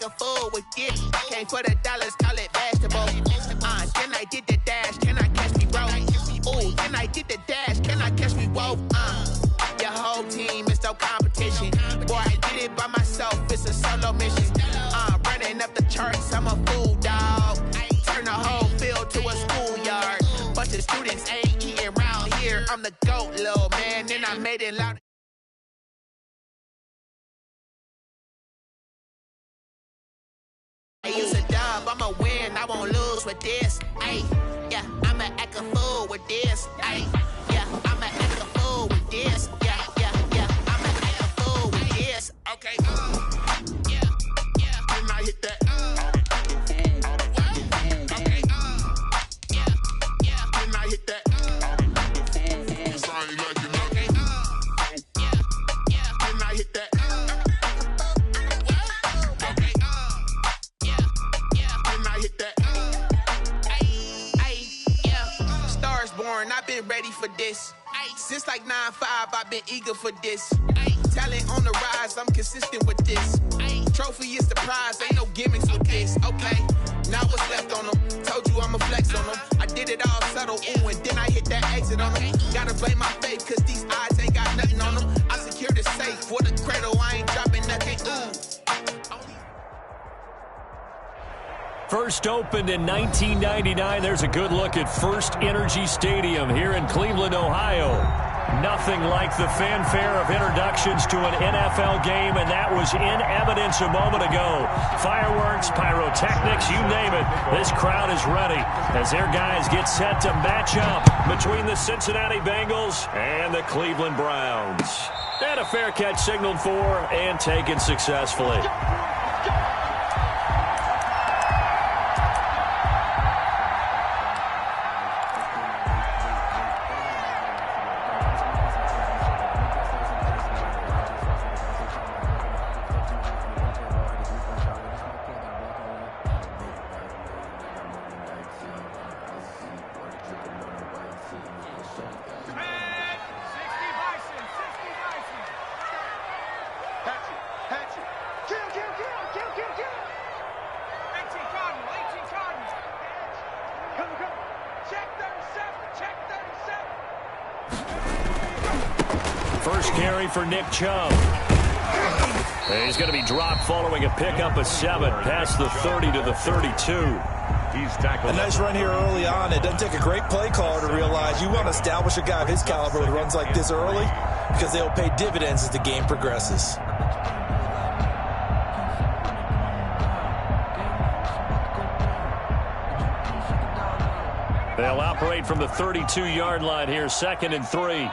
act a fool with this. Came for the dollars, call it basketball. Can I get the dash? Can I catch me, bro? Ooh, can I get the dash? Can I catch me, whoa? Your whole team is no competition. Boy, I did it by myself, it's a solo mission. Running up the charts, I'm a fool, dog. Turn the whole field to a schoolyard. Bunch of students ain't eating round here. I'm the GOAT, little man, and I made it loud. I use a dub, I'ma win, I won't lose with this. Ay, yeah, I'ma act a fool with this. Ay, yeah, I'ma act a fool with this. Yeah, I'ma act a fool with this. Okay, yeah, can I hit that? Okay, yeah, can I hit that? Sorry, like you know. Okay, yeah, can I hit that? I've been ready for this. Since like 9-5, I've been eager for this. Talent on the rise, I'm consistent with this. Trophy is the prize, ain't no gimmicks with this. Okay, now what's left on them? Told you I'ma flex on them. I did it all subtle, ooh, and then I hit that exit on them. Gotta blame my faith, cause these eyes ain't got nothing on them. I secured the safe for the cradle, I ain't dropping nothing, ooh. First opened in 1999. There's a good look at First Energy Stadium here in Cleveland, Ohio. Nothing like the fanfare of introductions to an NFL game, and that was in evidence a moment ago. Fireworks, pyrotechnics, you name it. This crowd is ready as their guys get set to match up between the Cincinnati Bengals and the Cleveland Browns. And a fair catch signaled for and taken successfully. First carry for Nick Chubb. He's going to be dropped following a pickup of 7 past the 30 to the 32. He's tackled. A nice run here early on. It doesn't take a great play caller to realize you want to establish a guy of his caliber who runs like this early because they'll pay dividends as the game progresses. They'll operate from the 32-yard line here, 2nd and 3.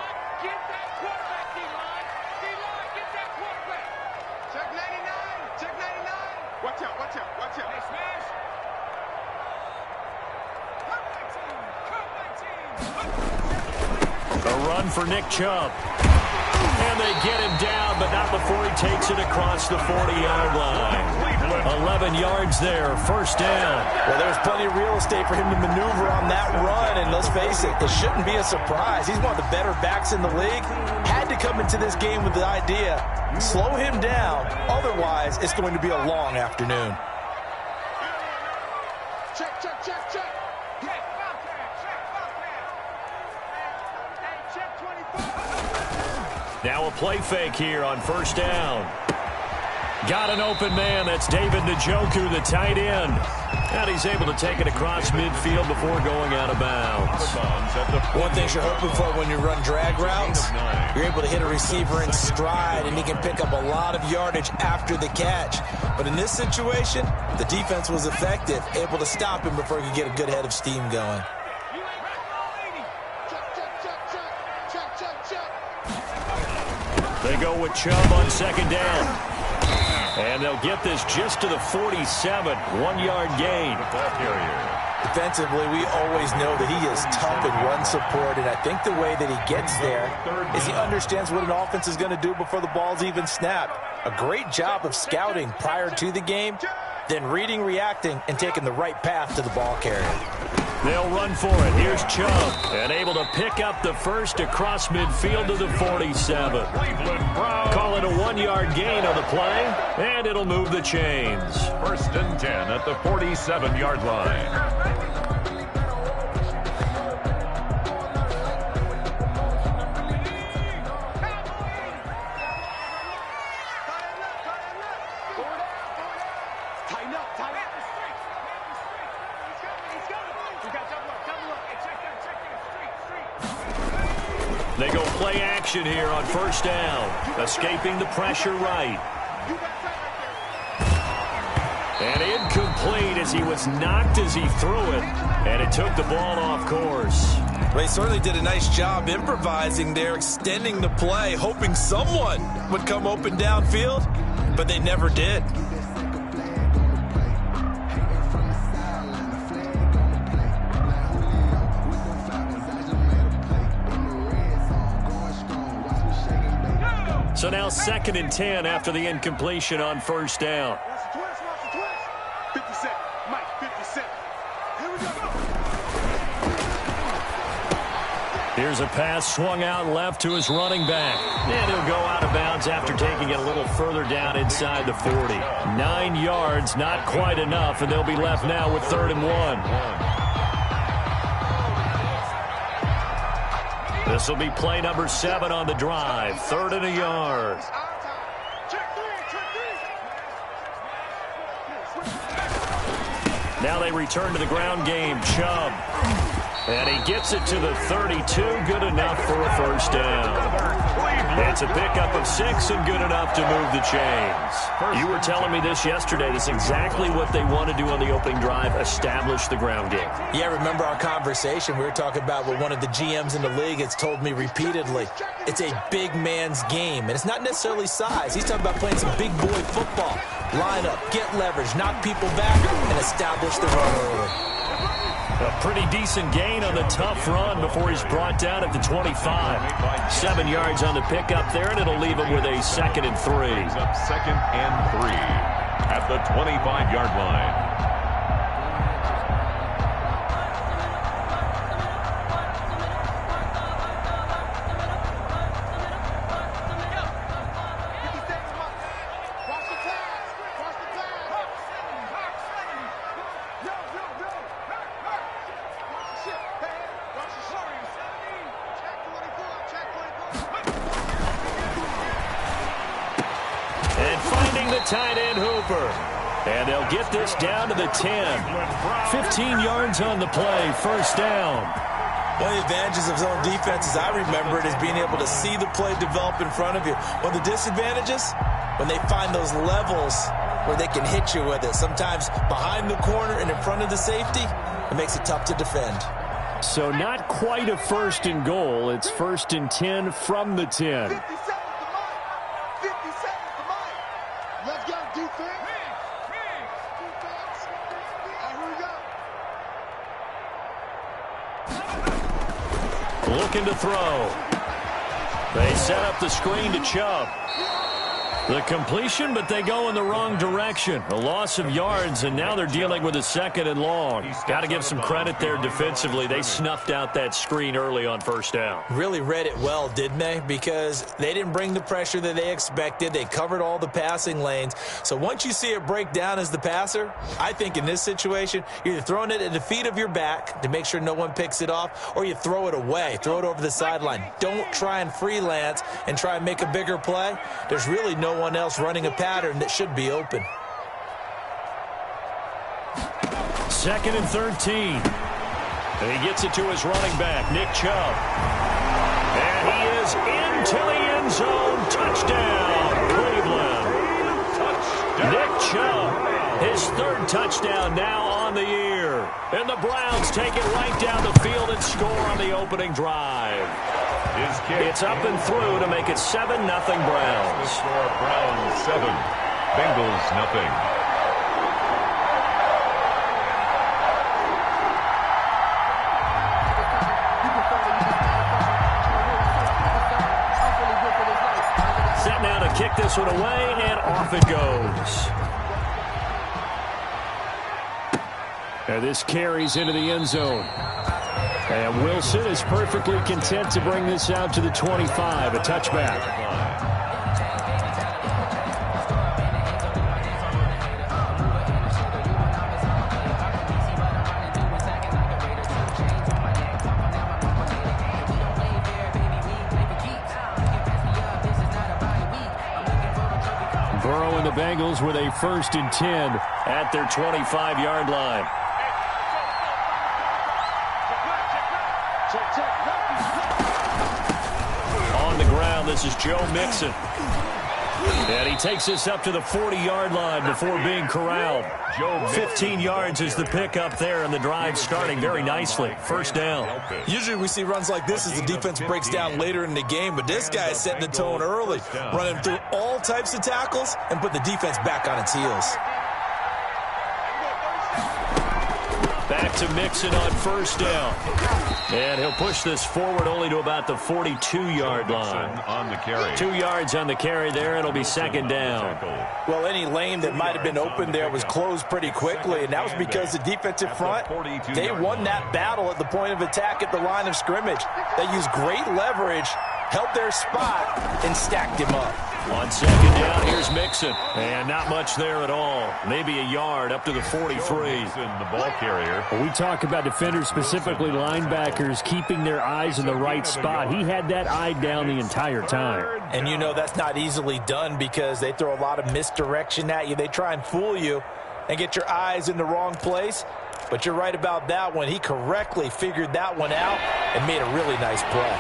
For Nick Chubb. And they get him down, but not before he takes it across the 40-yard line. 11 yards there, first down. Well, there's plenty of real estate for him to maneuver on that run, and let's face it, it shouldn't be a surprise. He's one of the better backs in the league. Had to come into this game with the idea, slow him down, otherwise it's going to be a long afternoon. Check, check, check, check. Now a play fake here on first down. Got an open man. That's David Njoku, the tight end. And he's able to take it across midfield before going out of bounds. One thing you're hoping for when you run drag routes, you're able to hit a receiver in stride, and he can pick up a lot of yardage after the catch. But in this situation, the defense was effective, able to stop him before he could get a good head of steam going. They go with Chubb on second down. And they'll get this just to the 47. 1-yard gain. Defensively, we always know that he is tough in run support, and I think the way that he gets there is he understands what an offense is going to do before the ball's even snapped. A great job of scouting prior to the game, then reading, reacting, and taking the right path to the ball carrier. They'll run for it. Here's Chubb, and able to pick up the first across midfield to the 47. Call it a 1-yard gain on the play, and it'll move the chains. 1st and 10 at the 47-yard line. They go play action here on 1st down, escaping the pressure right. And incomplete as he was knocked as he threw it, and it took the ball off course. Well, he certainly did a nice job improvising there, extending the play, hoping someone would come open downfield, but they never did. So now 2nd and 10 after the incompletion on 1st down. 50 cents. Mike, 50 cents. Here we go. Here's a pass swung out left to his running back. And he'll go out of bounds after taking it a little further down inside the 40. 9 yards, not quite enough, and they'll be left now with 3rd and 1. This will be play number 7 on the drive. 3rd and a yard. Now they return to the ground game. Chubb. And he gets it to the 32. Good enough for a 1st down. It's a pickup of 6 and good enough to move the chains. You were telling me this yesterday. That's exactly what they want to do on the opening drive, establish the ground game. Yeah, remember our conversation? We were talking about what one of the GMs in the league has told me repeatedly. It's a big man's game, and it's not necessarily size. He's talking about playing some big boy football. Line up, get leverage, knock people back, and establish the run early. A pretty decent gain on the tough run before he's brought down at the 25. 7 yards on the pickup there, and it'll leave him with a 2nd and 3. He's up 2nd and 3 at the 25-yard line. Tight end Hooper. And they'll get this down to the 10. 15 yards on the play, 1st down. One of the advantages of zone defense, as I remember it, is being able to see the play develop in front of you. One of the disadvantages, when they find those levels where they can hit you with it. Sometimes behind the corner and in front of the safety, it makes it tough to defend. So not quite a 1st and goal. It's 1st and 10 from the 10. 50 seconds to Mike. 50 seconds to Mike. Let's go, defense. Defense. Here we go. Looking to throw. They set up the screen to Chubb. The completion, but they go in the wrong direction. A loss of yards, and now they're dealing with a 2nd and long. Got to give some credit there defensively. They snuffed out that screen early on 1st down. Really read it well, didn't they? Because they didn't bring the pressure that they expected. They covered all the passing lanes. So once you see it break down as the passer, I think in this situation, you're either throwing it at the feet of your back to make sure no one picks it off, or you throw it away, throw it over the sideline. Don't try and freelance and try and make a bigger play. There's really no one else running a pattern that should be open. 2nd and 13. And he gets it to his running back, Nick Chubb. And he is into the end zone. Touchdown, Cleveland. Nick Chubb, his 3rd touchdown now on the year. And the Browns take it right down the field and score on the opening drive. It's up and through to make it 7-0 Browns. Score Browns 7, Bengals nothing. Set now to kick this one away, and off it goes. And this carries into the end zone. And Wilson is perfectly content to bring this out to the 25, a touchback. Burrow and the Bengals with a 1st and 10 at their 25-yard line. On the ground, this is Joe Mixon. And he takes us up to the 40-yard line before being corralled. 15 yards is the pickup there, and the drive starting very nicely. 1st down. Usually we see runs like this as the defense breaks down later in the game, but this guy is setting the tone early, running through all types of tackles and put the defense back on its heels. Back to Mixon on 1st down. And he'll push this forward only to about the 42-yard line. On the carry. 2 yards on the carry there. It'll be 2nd down. Well, any lane that might have been open there was closed pretty quickly, and that was because the defensive front, they won that battle at the point of attack at the line of scrimmage. They used great leverage, held their spot, and stacked him up. On 2nd down, here's Mixon. And not much there at all. Maybe a yard up to the 43. The ball carrier. We talk about defenders, specifically linebackers, keeping their eyes in the right spot. He had that eye down the entire time. And you know that's not easily done because they throw a lot of misdirection at you. They try and fool you and get your eyes in the wrong place. But you're right about that one. He correctly figured that one out and made a really nice play.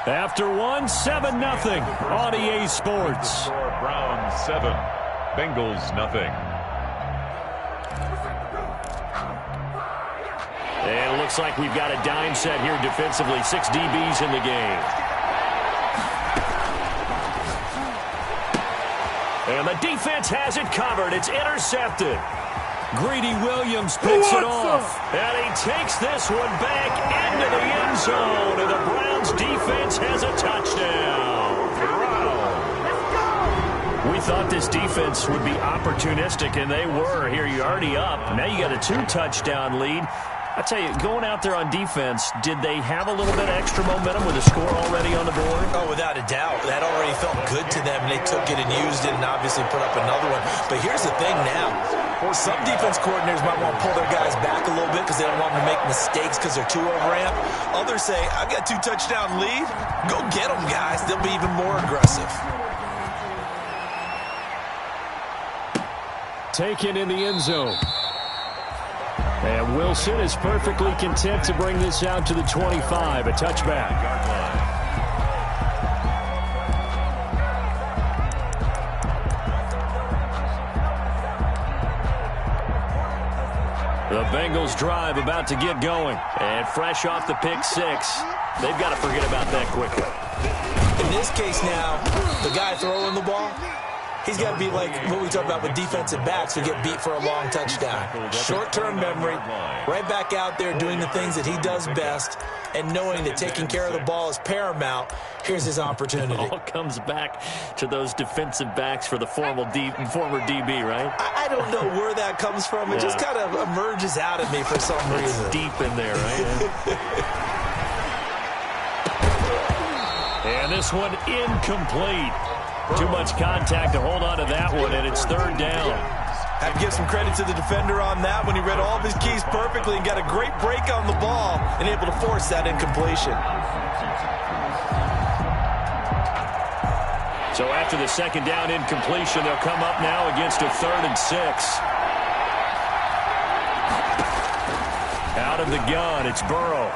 After 7-0 on EA Sports. Browns 7, Bengals nothing. And it looks like we've got a dime set here defensively. 6 DBs in the game. And the defense has it covered. It's intercepted. Greedy Williams picks it off. And he takes this one back into the end zone. And the Browns defense has a touchdown. We thought this defense would be opportunistic, and they were. Here you're already up. Now you got a 2-touchdown lead. I tell you, going out there on defense, did they have a little bit extra momentum with a score already on the board? Oh, without a doubt. That already felt good to them, and they took it and used it and obviously put up another one. But here's the thing now. Some defense coordinators might want to pull their guys back a little bit because they don't want them to make mistakes because they're too overamped. Others say, I've got 2-touchdown lead. Go get them, guys. They'll be even more aggressive. Taken in the end zone. And Wilson is perfectly content to bring this out to the 25, a touchback. The Bengals drive about to get going. And fresh off the pick 6, they've got to forget about that quickly. In this case now, the guy throwing the ball, he's got to be like what we talk about with defensive backs who get beat for a long touchdown. Short-term memory, right back out there doing the things that he does best, and knowing that taking care of the ball is paramount. Here's his opportunity. It all comes back to those defensive backs for the former DB, right? I don't know where that comes from. It just kind of emerges out of me for some reason. It's deep in there, right? And this one incomplete. Too much contact to hold on to that one, and it's 3rd down. Have to give some credit to the defender on that when he read all of his keys perfectly and got a great break on the ball and able to force that incompletion. So after the 2nd down incompletion, they'll come up now against a 3rd and 6. Out of the gun, it's Burrow.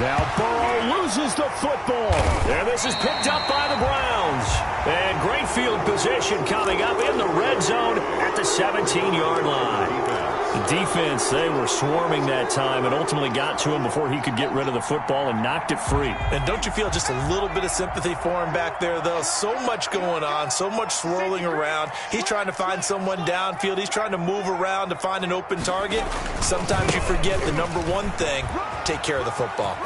Now Burrow loses the football. And this is picked up by the Browns. And great field position coming up in the red zone at the 17-yard line. The defense, they were swarming that time and ultimately got to him before he could get rid of the football and knocked it free. And don't you feel just a little bit of sympathy for him back there, though? So much going on, so much swirling around. He's trying to find someone downfield. He's trying to move around to find an open target. Sometimes you forget the number one thing, take care of the football.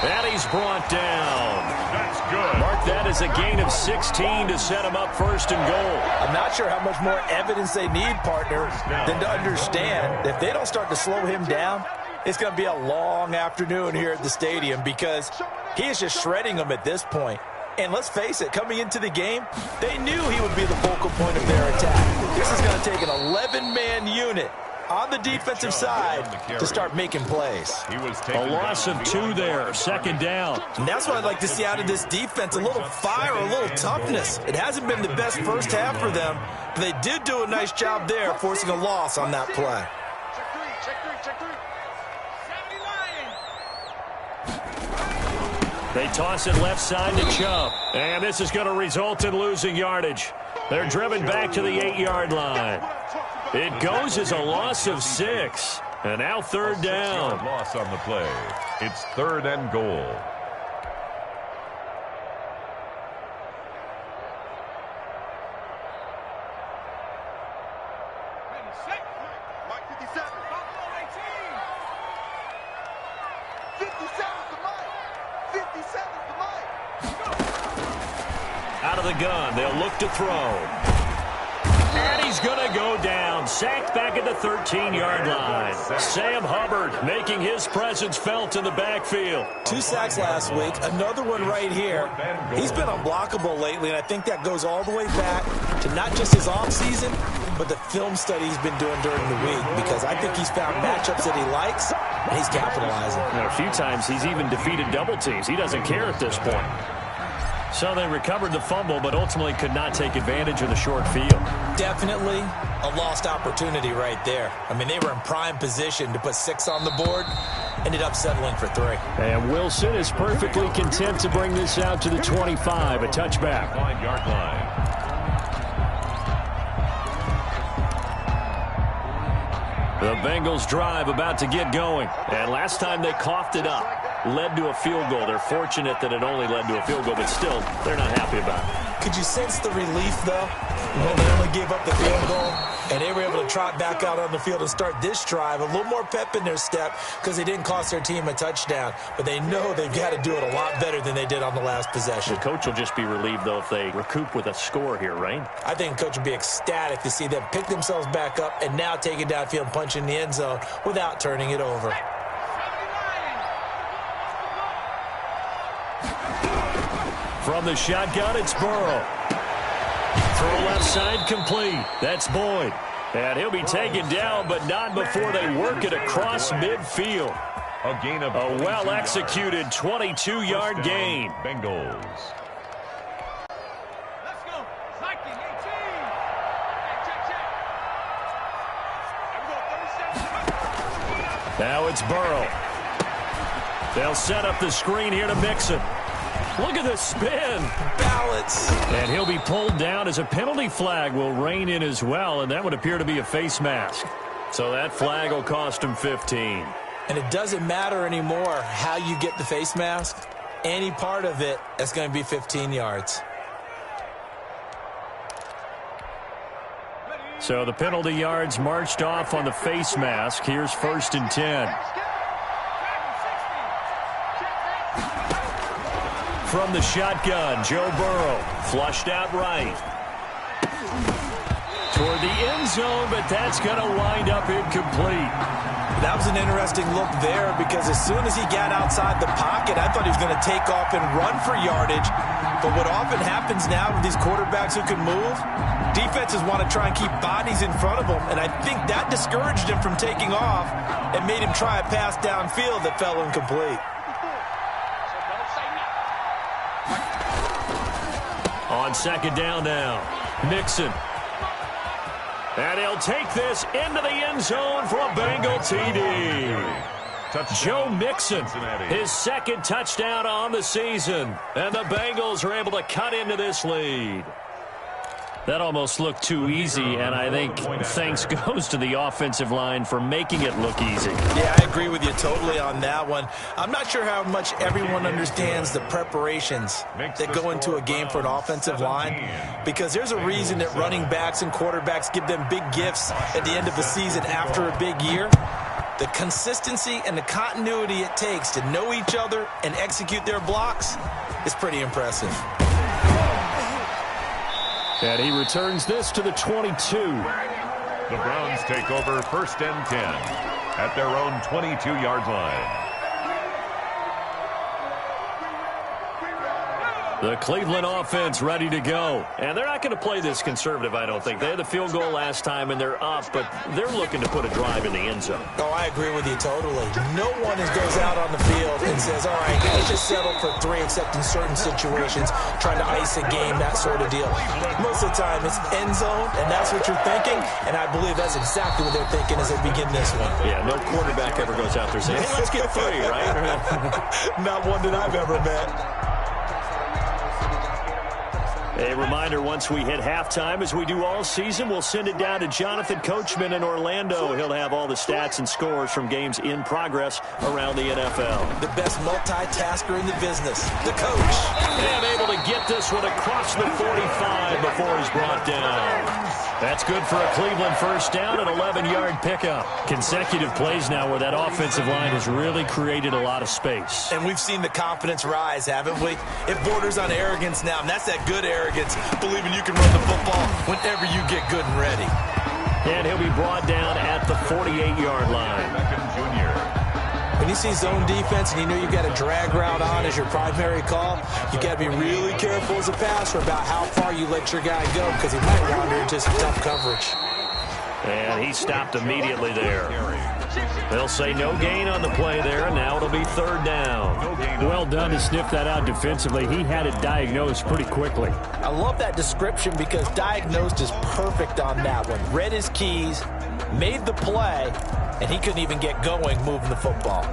And he's brought down. That's good. Mark that as a gain of 16 to set him up 1st and goal. I'm not sure how much more evidence they need, partner, than to understand if they don't start to slow him down, it's going to be a long afternoon here at the stadium because he is just shredding them at this point. And let's face it, coming into the game, they knew he would be the focal point of their attack. This is going to take an 11-man unit on the defensive side to start making plays. A loss of 2 there, 2nd down. And that's what I'd like to see out of this defense, a little fire, a little toughness. It hasn't been the best first half for them, but they did do a nice job there, forcing a loss on that play. They toss it left side to Chubb. And this is going to result in losing yardage. They're driven back to the 8-yard line. It goes as a loss of 6. And now 3rd down. Loss on the play. It's 3rd and goal. Mike 57. 57's the Mike. 57's the Mike. Out of the gun, they'll look to throw. And he's going to go down. Sacked back at the 13-yard line. Sam Hubbard making his presence felt in the backfield. 2 sacks last week, another one right here. He's been unblockable lately, and I think that goes all the way back to not just his offseason, but the film study he's been doing during the week, because I think he's found matchups that he likes, and he's capitalizing. And a few times he's even defeated double teams. He doesn't care at this point. So they recovered the fumble, but ultimately could not take advantage of the short field. Definitely a lost opportunity right there. I mean, they were in prime position to put 6 on the board, ended up settling for 3. And Wilson is perfectly content to bring this out to the 25, a touchback. 5-yard line. The Bengals drive about to get going. And last time they coughed it up, led to a field goal. They're fortunate that it only led to a field goal, but still, they're not happy about it. Could you sense the relief, though, when they only gave up the field goal? And they were able to trot back out on the field and start this drive. A little more pep in their step because they didn't cost their team a touchdown. But they know they've got to do it a lot better than they did on the last possession. The coach will just be relieved, though, if they recoup with a score here, right? I think the coach would be ecstatic to see them pick themselves back up and now take it downfield and punch in the end zone without turning it over. From the shotgun, it's Burrow. Throw left side complete. That's Boyd. And he'll be taken down, but not before they work it across midfield. A gain of a well-executed 22-yard gain. Bengals. Let's go. Cycling 18. Check. Now it's Burrow. They'll set up the screen here to Mixon. Look at the spin. Balance. And he'll be pulled down as a penalty flag will rein in as well, and that would appear to be a face mask. So that flag will cost him 15. And it doesn't matter anymore how you get the face mask. Any part of it, that's going to be 15 yards. So the penalty yards marched off on the face mask. Here's 1st and 10. From the shotgun, Joe Burrow flushed out right. Toward the end zone, but that's going to wind up incomplete. That was an interesting look there because as soon as he got outside the pocket, I thought he was going to take off and run for yardage. But what often happens now with these quarterbacks who can move, defenses want to try and keep bodies in front of them. And I think that discouraged him from taking off and made him try a pass downfield that fell incomplete. On 2nd down now, Mixon. And he'll take this into the end zone for a Bengal TD. Joe Mixon, his 2nd touchdown on the season. And the Bengals are able to cut into this lead. That almost looked too easy, and I think thanks goes to the offensive line for making it look easy. Yeah, I agree with you totally on that one. I'm not sure how much everyone understands the preparations that go into a game for an offensive line, because there's a reason that running backs and quarterbacks give them big gifts at the end of the season after a big year. The consistency and the continuity it takes to know each other and execute their blocks is pretty impressive. And he returns this to the 22. The Browns take over 1st and 10 at their own 22-yard line. The Cleveland offense ready to go. And they're not going to play this conservative, I don't think. They had the field goal last time, and they're up, but they're looking to put a drive in the end zone. Oh, I agree with you totally. No one goes out on the field and says, all right, let's just settle for 3, except in certain situations, trying to ice a game, that sort of deal. Most of the time, it's end zone, and that's what you're thinking, and I believe that's exactly what they're thinking as they begin this one. Yeah, no quarterback ever goes out there saying, hey, let's get 3, right? Not one that I've ever met. A reminder, once we hit halftime, as we do all season, we'll send it down to Jonathan Coachman in Orlando. He'll have all the stats and scores from games in progress around the NFL. The best multitasker in the business, the coach. And able to get this one across the 45 before he's brought down. That's good for a Cleveland first down, an 11-yard pickup. Consecutive plays now where that offensive line has really created a lot of space. And we've seen the confidence rise, haven't we? It borders on arrogance now, and that's that good arrogance, believing you can run the football whenever you get good and ready. And he'll be brought down at the 48-yard line. When you see zone defense and you know you've got a drag route on as your primary call, you've got to be really careful as a passer about how far you let your guy go, because he might wander into some tough coverage. And he stopped immediately there. They'll say no gain on the play there, and now it'll be 3rd down. Well done to sniff that out defensively. He had it diagnosed pretty quickly. I love that description because diagnosed is perfect on that one. Read his keys, made the play, and he couldn't even get going moving the football.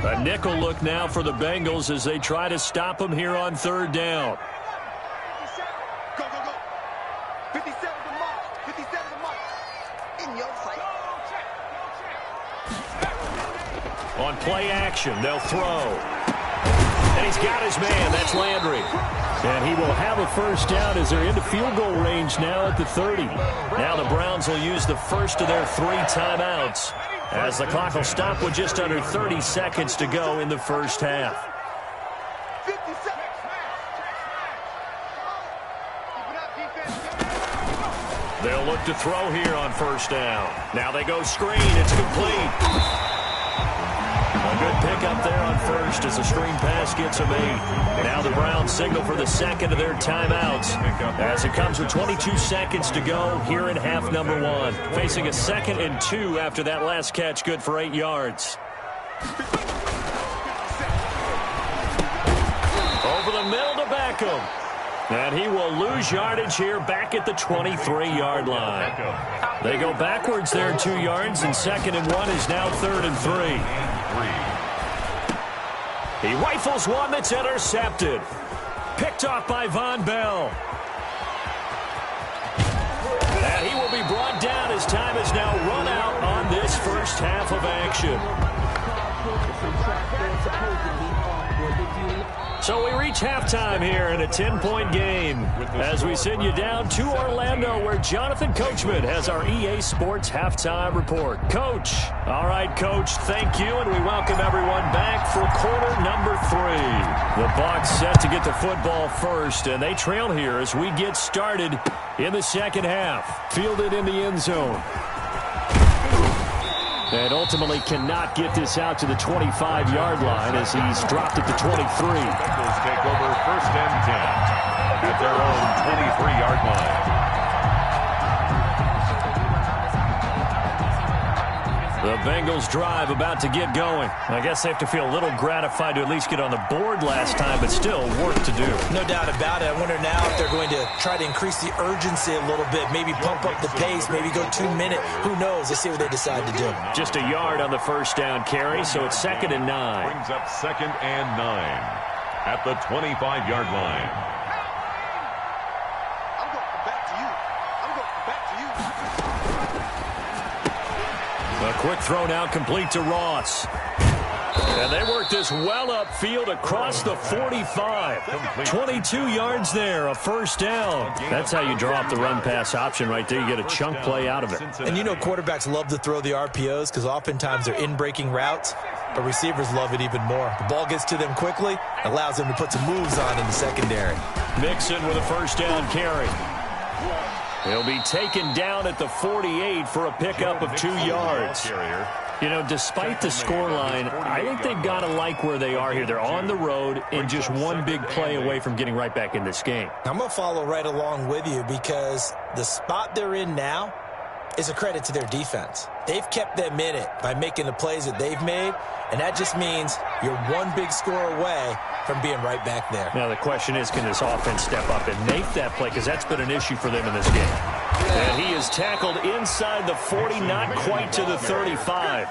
A nickel look now for the Bengals as they try to stop him here on 3rd down. Go, go, go. 57 to mark. 57 to mark. In your sight. On play action, they'll throw. And he's got his man. That's Landry. And he will have a first down as they're into field goal range now at the 30. Now the Browns will use the first of their 3 timeouts, as the clock will stop with just under 30 seconds to go in the first half. 50 seconds. They'll look to throw here on first down. Now they go screen. It's complete. A good pickup there on first as the screen pass gets them 8. Now the Browns signal for the second of their timeouts as it comes with 22 seconds to go here in half number 1. Facing a 2nd and 2 after that last catch, good for 8 yards. Over the middle to Beckham. And he will lose yardage here back at the 23-yard line. They go backwards there 2 yards, and 2nd and 1 is now 3rd and 3. He rifles one that's intercepted. Picked off by Von Bell. And he will be brought down as time is now run out on this first half of action. So we reach halftime here in a 10-point game as we send you down to Orlando, where Jonathan Coachman has our EA Sports halftime report. Coach. All right, Coach, thank you, and we welcome everyone back for quarter number 3. The Bucs set to get the football first, and they trail here as we get started in the second half. Fielded in the end zone. And ultimately cannot get this out to the 25-yard line as he's dropped at the 23. Bengals take over 1st and 10 at their own 23-yard line. The Bengals drive about to get going. I guess they have to feel a little gratified to at least get on the board last time, but still work to do. No doubt about it. I wonder now if they're going to try to increase the urgency a little bit, maybe pump up the pace, maybe go 2 minute. Who knows? Let's see what they decide to do. Just a yard on the first down carry, so it's 2nd and 9. Brings up 2nd and 9 at the 25-yard line. I'm going back to you. I'm going back to you. A quick throw now complete to Ross. And they work this well upfield across the 45. 22 yards there, a first down. That's how you draw up the run-pass option right there. You get a chunk play out of it. And you know quarterbacks love to throw the RPOs because oftentimes they're in-breaking routes, but receivers love it even more. The ball gets to them quickly, allows them to put some moves on in the secondary. Mixon with a first down carry. He'll be taken down at the 48 for a pickup of 2 yards. You know, despite the scoreline, I think they've got to like where they are here. They're on the road and just one big play away from getting right back in this game. I'm going to follow right along with you because the spot they're in now is a credit to their defense. They've kept them in it by making the plays that they've made, and that just means you're one big score away from being right back there. Now the question is, can this offense step up and make that play? Because that's been an issue for them in this game. And he is tackled inside the 40, not quite to the 35.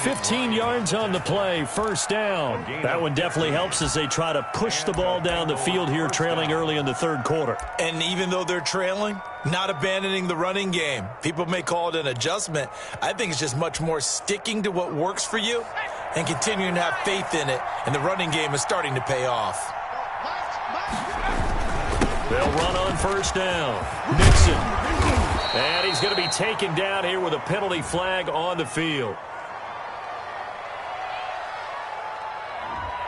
15 yards on the play, first down. That one definitely helps as they try to push the ball down the field here, trailing early in the third quarter. And even though they're trailing, not abandoning the running game. People may call it an adjustment. I think it's just much more sticking to what works for you and continuing to have faith in it. And the running game is starting to pay off. They'll run on first down. Nixon. And he's going to be taken down here with a penalty flag on the field.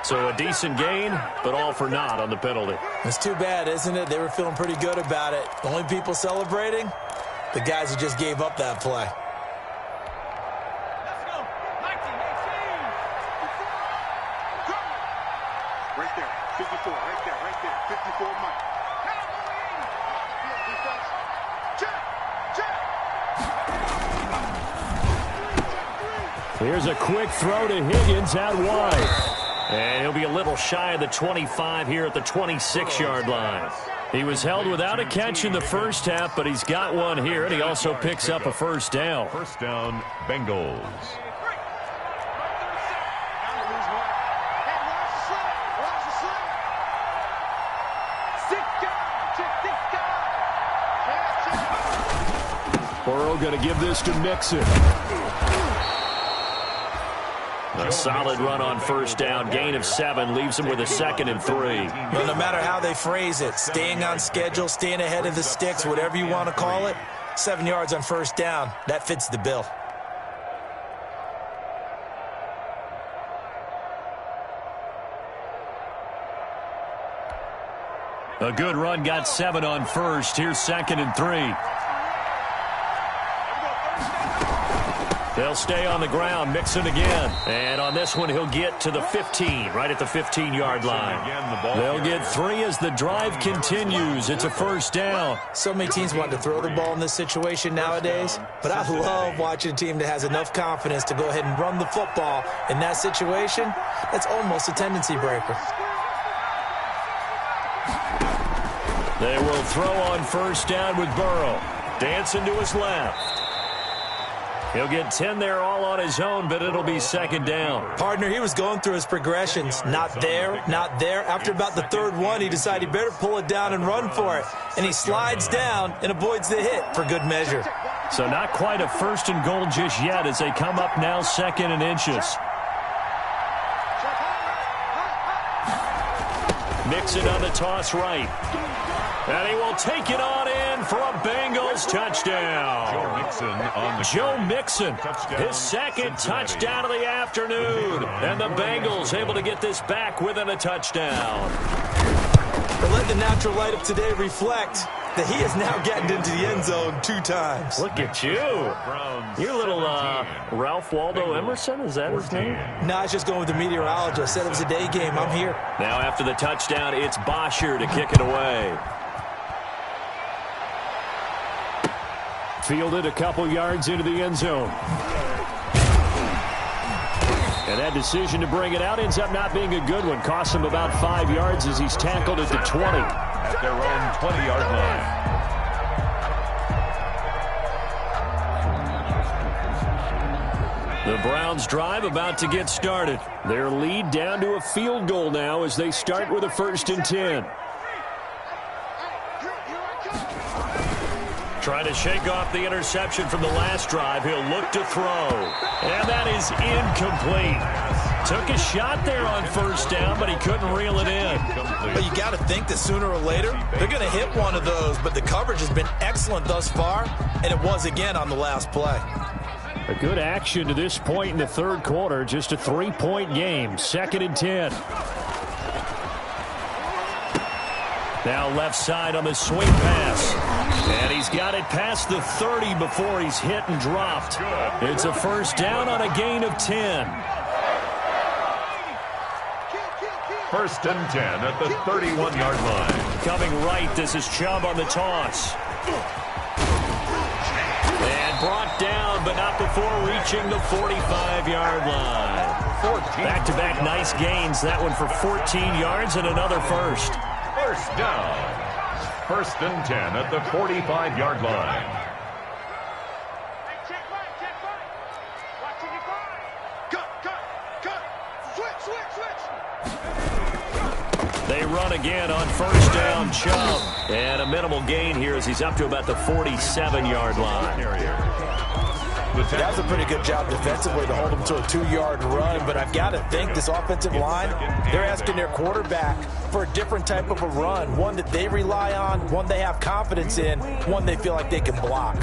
So a decent gain, but all for naught on the penalty. It's too bad, isn't it? They were feeling pretty good about it. The only people celebrating, the guys who just gave up that play. Let's go. 1918. Right there. 54. Right there. Right there. 54 Mike. Here's a quick throw to Higgins out wide. And he'll be a little shy of the 25 here at the 26-yard line. He was held without a catch in the first half, but he's got one here, and he also picks up a first down. First down, Bengals. Burrow going to give this to Mixon. A solid run on first down. Gain of 7 leaves him with a 2nd and 3. Well, no matter how they phrase it, staying on schedule, staying ahead of the sticks, whatever you want to call it, 7 yards on first down, that fits the bill. A good run, got 7 on first. Here's 2nd and 3. They'll stay on the ground, Mixon again. And on this one, he'll get to the 15, right at the 15-yard line. They'll get 3 as the drive continues. It's a first down. So many teams want to throw the ball in this situation nowadays, but I love watching a team that has enough confidence to go ahead and run the football. In that situation, that's almost a tendency breaker. They will throw on first down with Burrow. Dancing to his left. He'll get 10 there all on his own, but it'll be 2nd down. Partner, he was going through his progressions. Not there, not there. After about the 3rd one, he decided he better pull it down and run for it. And he slides down and avoids the hit for good measure. So not quite a 1st and goal just yet as they come up now 2nd and inches. Mixon on the toss right. And he will take it on in for a Bengals touchdown. Joe Mixon, his 2nd touchdown of the afternoon. And the Bengals able to get this back within a touchdown. But let the natural light of today reflect that he is now getting into the end zone 2 times. Look at you. You're a little Ralph Waldo Emerson, is that his name? No, I was just going with the meteorologist. Said it was a day game. I'm here. Now after the touchdown, it's Bosher to kick it away. Fielded a couple yards into the end zone. And that decision to bring it out ends up not being a good one. Costs him about 5 yards as he's tackled at the 20. At their own 20-yard line. The Browns drive about to get started. Their lead down to a field goal now as they start with a 1st and 10. Trying to shake off the interception from the last drive. He'll look to throw. And that is incomplete. Took a shot there on 1st down, but he couldn't reel it in. But you got to think that sooner or later, they're going to hit one of those. But the coverage has been excellent thus far, and it was again on the last play. A good action to this point in the 3rd quarter. Just a 3-point game. 2nd and 10. Now left side on the swing pass. And he's got it past the 30 before he's hit and dropped. It's a 1st down on a gain of 10. 1st and 10 at the 31-yard line. Coming right, this is Chubb on the toss. And brought down, but not before reaching the 45-yard line. Back-to-back nice gains. That one for 14 yards and another 1st. 1st down. 1st and 10 at the 45-yard line. They run again on 1st down, Chubb. And a minimal gain here as he's up to about the 47-yard line. That was a pretty good job defensively to hold him to a 2-yard run, but I've got to think this offensive line, they're asking their quarterback for a different type of a run, one that they rely on, one they have confidence in, one they feel like they can block.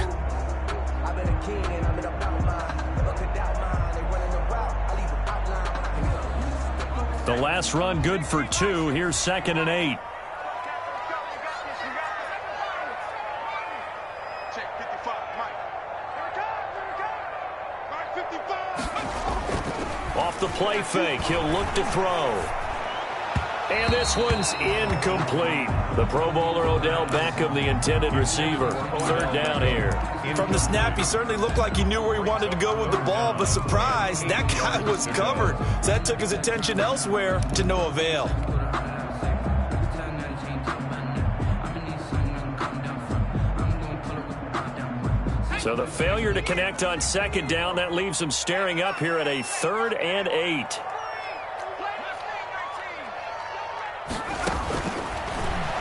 The last run good for 2. Here's 2nd and 8. Off the play fake, he'll look to throw. And this one's incomplete. The Pro Bowler Odell Beckham, the intended receiver. 3rd down here. From the snap, he certainly looked like he knew where he wanted to go with the ball, but surprise, that guy was covered. So that took his attention elsewhere to no avail. So the failure to connect on 2nd down, that leaves him staring up here at a 3rd and 8.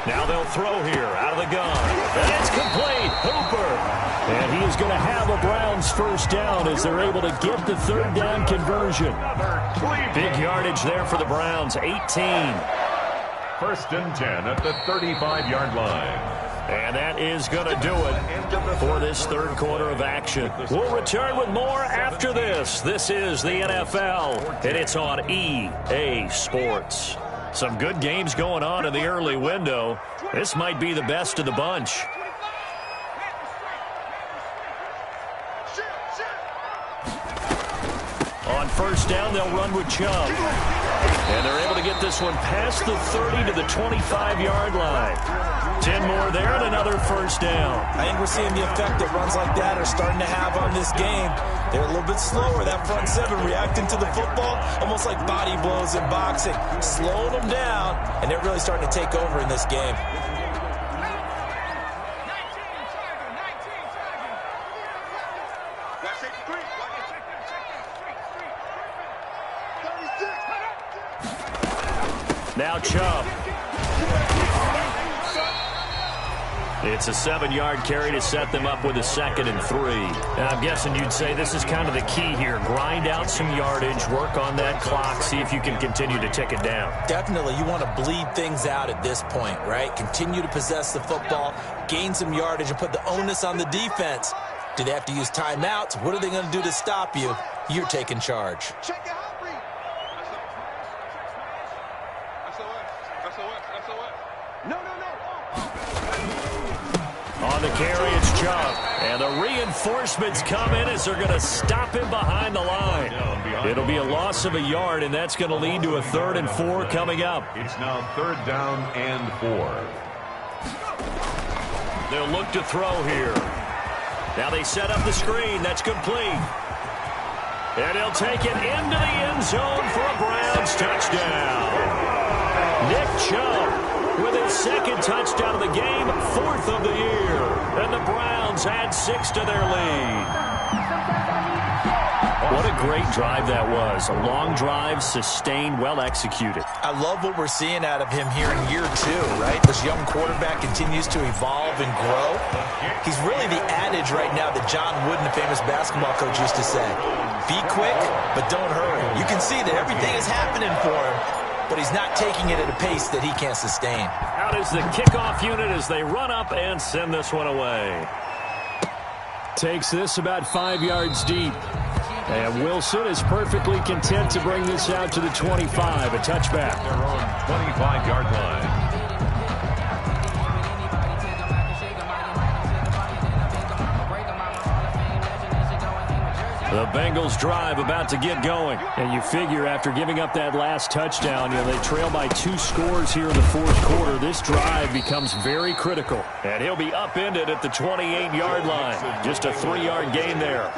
Now they'll throw here out of the gun. And it's complete. Hooper. And he is going to have a Browns 1st down as they're able to get the 3rd down conversion. Big yardage there for the Browns. 18. 1st and 10 at the 35-yard line. And that is going to do it for this 3rd quarter of action. We'll return with more after this. This is the NFL, and it's on EA Sports. Some good games going on in the early window. This might be the best of the bunch. On 1st down, they'll run with Chubb. And they're able to get this one past the 30 to the 25-yard line. 10 more there and another 1st down. I think we're seeing the effect that runs like that are starting to have on this game. They're a little bit slower, that front 7 reacting to the football, almost like body blows in boxing, slowing them down, and they're really starting to take over in this game. Now Chubb. It's a 7-yard carry to set them up with a 2nd and 3. Now, I'm guessing you'd say this is kind of the key here. Grind out some yardage, work on that clock, see if you can continue to tick it down. Definitely. You want to bleed things out at this point, right? Continue to possess the football, gain some yardage, and put the onus on the defense. Do they have to use timeouts? What are they going to do to stop you? You're taking charge. On the carry, it's Chubb. And the reinforcements come in as they're going to stop him behind the line. It'll be a loss of a yard, and that's going to lead to a 3rd and 4 coming up. It's now 3rd down and 4. They'll look to throw here. Now they set up the screen. That's complete. And he'll take it into the end zone for a Browns touchdown. Nick Chubb with his second touchdown of the game, 4th of the year. And the Browns add 6 to their lead. What a great drive that was. A long drive, sustained, well executed. I love what we're seeing out of him here in year 2, right? This young quarterback continues to evolve and grow. He's really the adage right now that John Wooden, the famous basketball coach, used to say. Be quick, but don't hurry. You can see that everything is happening for him, but he's not taking it at a pace that he can't sustain. Out is the kickoff unit as they run up and send this one away. Takes this about 5 yards deep. And Wilson is perfectly content to bring this out to the 25, a touchback. Their own 25-yard line. The Bengals drive about to get going. And you figure after giving up that last touchdown, they trail by 2 scores here in the 4th quarter. This drive becomes very critical. And he'll be upended at the 28-yard line. Just a 3-yard gain there.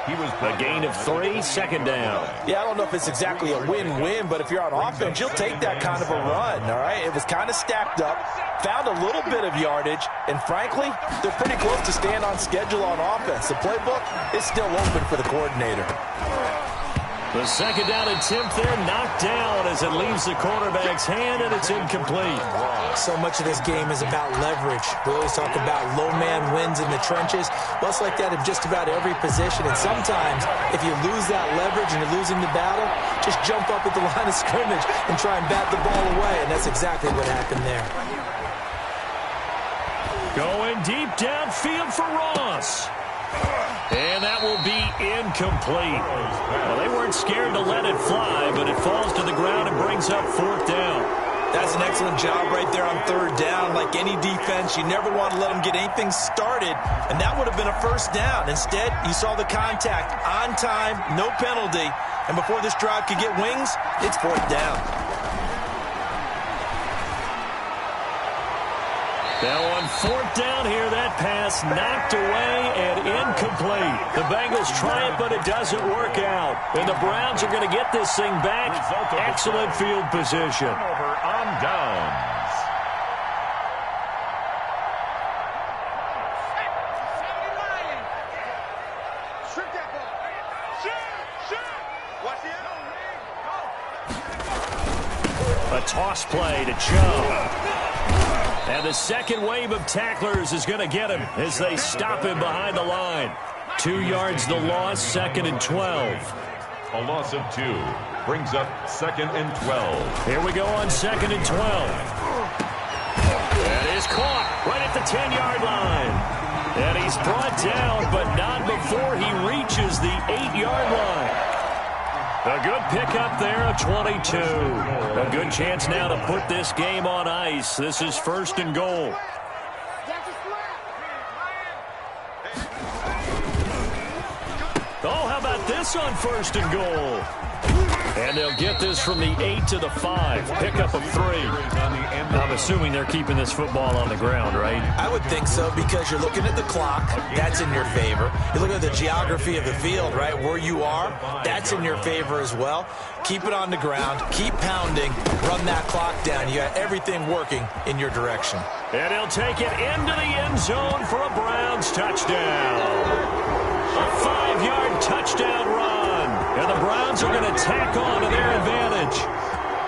A gain of 3, second down. Yeah, I don't know if it's exactly a win-win, but if you're on offense, you'll take that kind of a run, all right? It was kind of stacked up, found a little bit of yardage, and frankly, they're pretty close to staying on schedule on offense. The playbook is still open for the coordinator. The second down attempt there knocked down as it leaves the quarterback's hand, and it's incomplete. So much of this game is about leverage. We always talk about low man wins in the trenches. Well, it's like that in just about every position. And sometimes, if you lose that leverage and you're losing the battle, just jump up at the line of scrimmage and try and bat the ball away. And that's exactly what happened there. Going deep downfield for Ross. And that will be incomplete. Well, they weren't scared to let it fly, but it falls to the ground and brings up 4th down. That's an excellent job right there on 3rd down. Like any defense, you never want to let them get anything started, and that would have been a 1st down. Instead, you saw the contact on time, no penalty, and before this drive could get wings, it's 4th down. Now on 4th down here, that pass knocked away and incomplete. The Bengals try it, but it doesn't work out. And the Browns are going to get this thing back. Excellent field position. Over on downs. Strip that ball. Shoot. Watch the A toss play to Chubb. And the second wave of tacklers is going to get him as they stop him behind the line. 2 yards the loss, 2nd and 12. A loss of 2 brings up 2nd and 12. Here we go on 2nd and 12. That is caught right at the 10-yard line. And he's brought down, but not before he reaches the 8-yard line. A good pickup there of 22. A good chance now to put this game on ice. This is 1st and goal. Oh, how about this on 1st and goal? And they'll get this from the 8 to the 5. Pickup of 3. I'm assuming they're keeping this football on the ground, right? I would think so, because you're looking at the clock. That's in your favor. You look at the geography of the field, right? Where you are, that's in your favor as well. Keep it on the ground. Keep pounding. Run that clock down. You got everything working in your direction. And he'll take it into the end zone for a Browns touchdown. A 5-yard touchdown run. And the Browns are going to tack on to their advantage.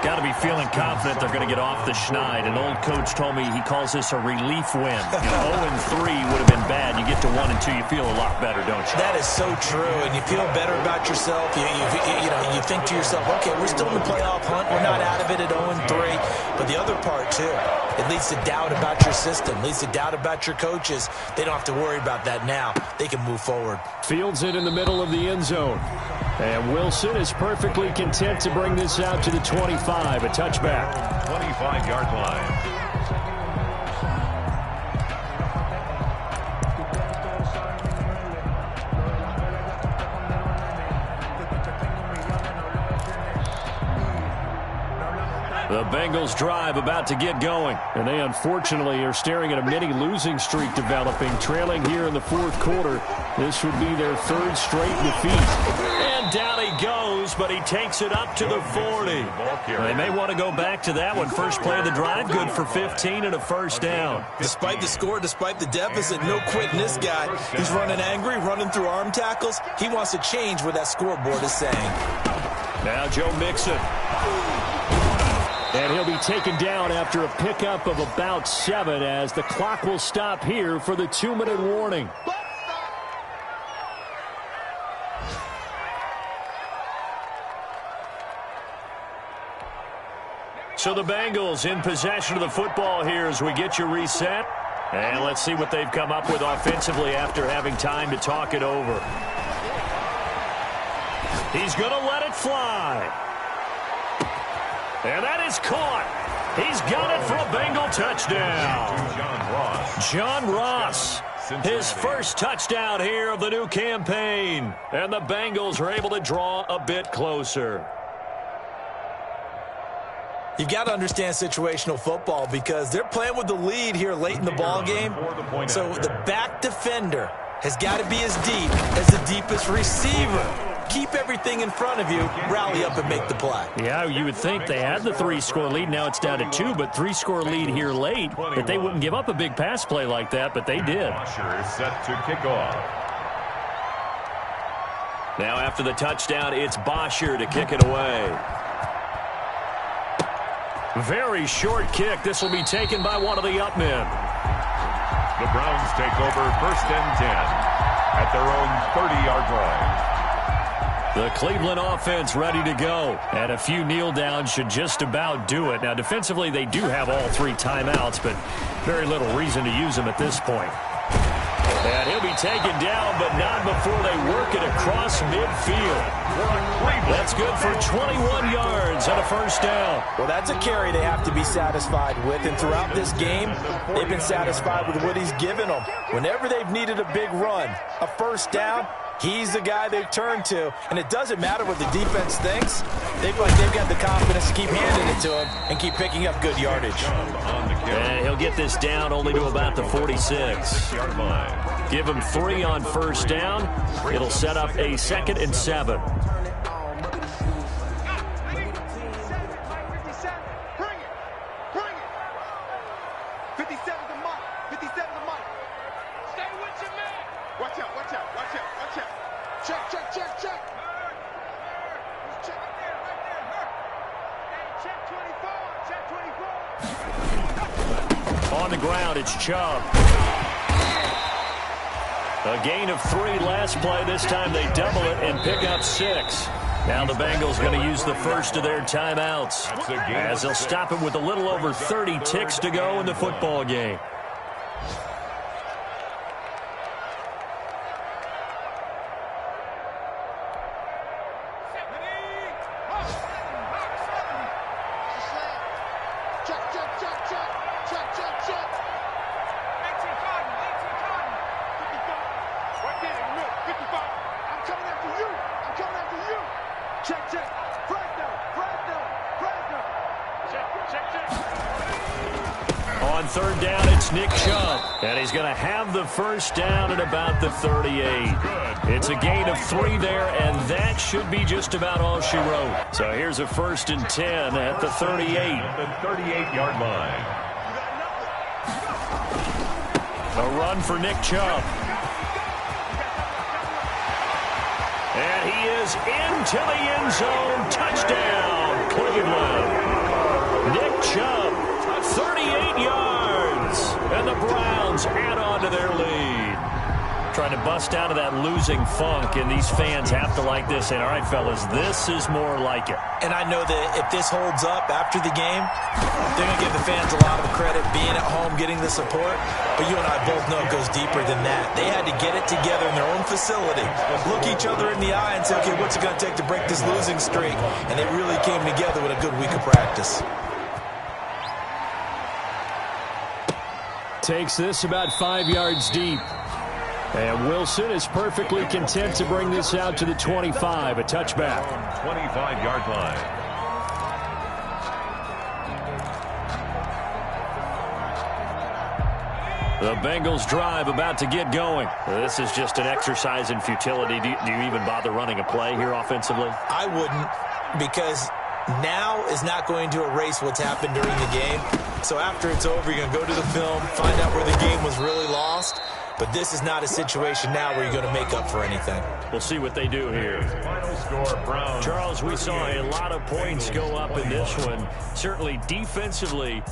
Got to be feeling confident they're going to get off the schneid. An old coach told me he calls this a relief win. 0-3 would have been bad. You get to 1 and 2, you feel a lot better, don't you? That is so true, and you feel better about yourself. You think to yourself, okay, we're still in the playoff hunt. We're not out of it at 0-3. But the other part, too, it leads to doubt about your system, leads to doubt about your coaches. They don't have to worry about that now. They can move forward. Fields it in the middle of the end zone. And Wilson is perfectly content to bring this out to the 25, a touchback. 25-yard line. The Bengals drive about to get going, and they unfortunately are staring at a mini losing streak developing, trailing here in the 4th quarter. This would be their 3rd straight defeat. And And down he goes, but he takes it up to the 40. They may want to go back to that one. First play of the drive, good for 15 and a first down. Despite the score, despite the deficit, no quitting this guy. He's running angry, running through arm tackles. He wants to change what that scoreboard is saying. Now Joe Mixon. And he'll be taken down after a pickup of about 7 as the clock will stop here for the 2-minute warning. So the Bengals in possession of the football here as we get you reset. And let's see what they've come up with offensively after having time to talk it over. He's going to let it fly. And that is caught. He's got it for a Bengal touchdown. John Ross, his first touchdown here of the new campaign. And the Bengals are able to draw a bit closer. You've got to understand situational football because they're playing with the lead here late in the ball game. So the back defender has got to be as deep as the deepest receiver. Keep everything in front of you, rally up and make the play. Yeah, you would think they had the 3-score lead. Now it's down to 2, but 3-score lead here late. That they wouldn't give up a big pass play like that, but they did. Usher is set to kick off. Now after the touchdown, it's Bosher to kick it away. Very short kick. This will be taken by one of the up men. The Browns take over 1st and 10 at their own 30-yard line. The Cleveland offense ready to go. And a few kneel downs should just about do it. Now, defensively, they do have all 3 timeouts, but very little reason to use them at this point. And he'll be taken down, but not before they work it across midfield. That's good for 21 yards and a first down. Well, that's a carry they have to be satisfied with. And throughout this game, they've been satisfied with what he's given them. Whenever they've needed a big run, a first down, he's the guy they've turned to. And it doesn't matter what the defense thinks. They've got the confidence to keep handing it to him and keep picking up good yardage. And he'll get this down only to about the 46. Give him 3 on first down. It'll set up a 2nd and 7. On the ground, it's Chubb. A gain of 3 last play. This time they double it and pick up 6. Now the Bengals going to use the first of their timeouts as they'll stop it with a little over 30 ticks to go in the football game. On 3rd down, it's Nick Chubb. And he's going to have the first down at about the 38. It's a gain of 3 there, and that should be just about all she wrote. So here's a 1st and 10 at the 38. The 38-yard line. A run for Nick Chubb. And he is into the end zone. Touchdown, Cleveland. Nick Chubb, 38 yards. And the Browns add on to their lead. Trying to bust out of that losing funk, and these fans have to like this. And all right, fellas, this is more like it. And I know that if this holds up after the game, they're going to give the fans a lot of credit being at home, getting the support. But you and I both know it goes deeper than that. They had to get it together in their own facility, look each other in the eye and say, okay, what's it going to take to break this losing streak? And they really came together with a good week of practice. Takes this about 5 yards deep. And Wilson is perfectly content to bring this out to the 25, a touchback. 25-yard line. The Bengals drive about to get going. This is just an exercise in futility. Do you even bother running a play here offensively? I wouldn't, because now is not going to erase what's happened during the game. So after it's over, you're going to go to the film, find out where the game was really lost. But this is not a situation now where you're going to make up for anything. We'll see what they do here. Final score, Browns. Charles, we saw a lot of points go up in this one. Certainly defensively,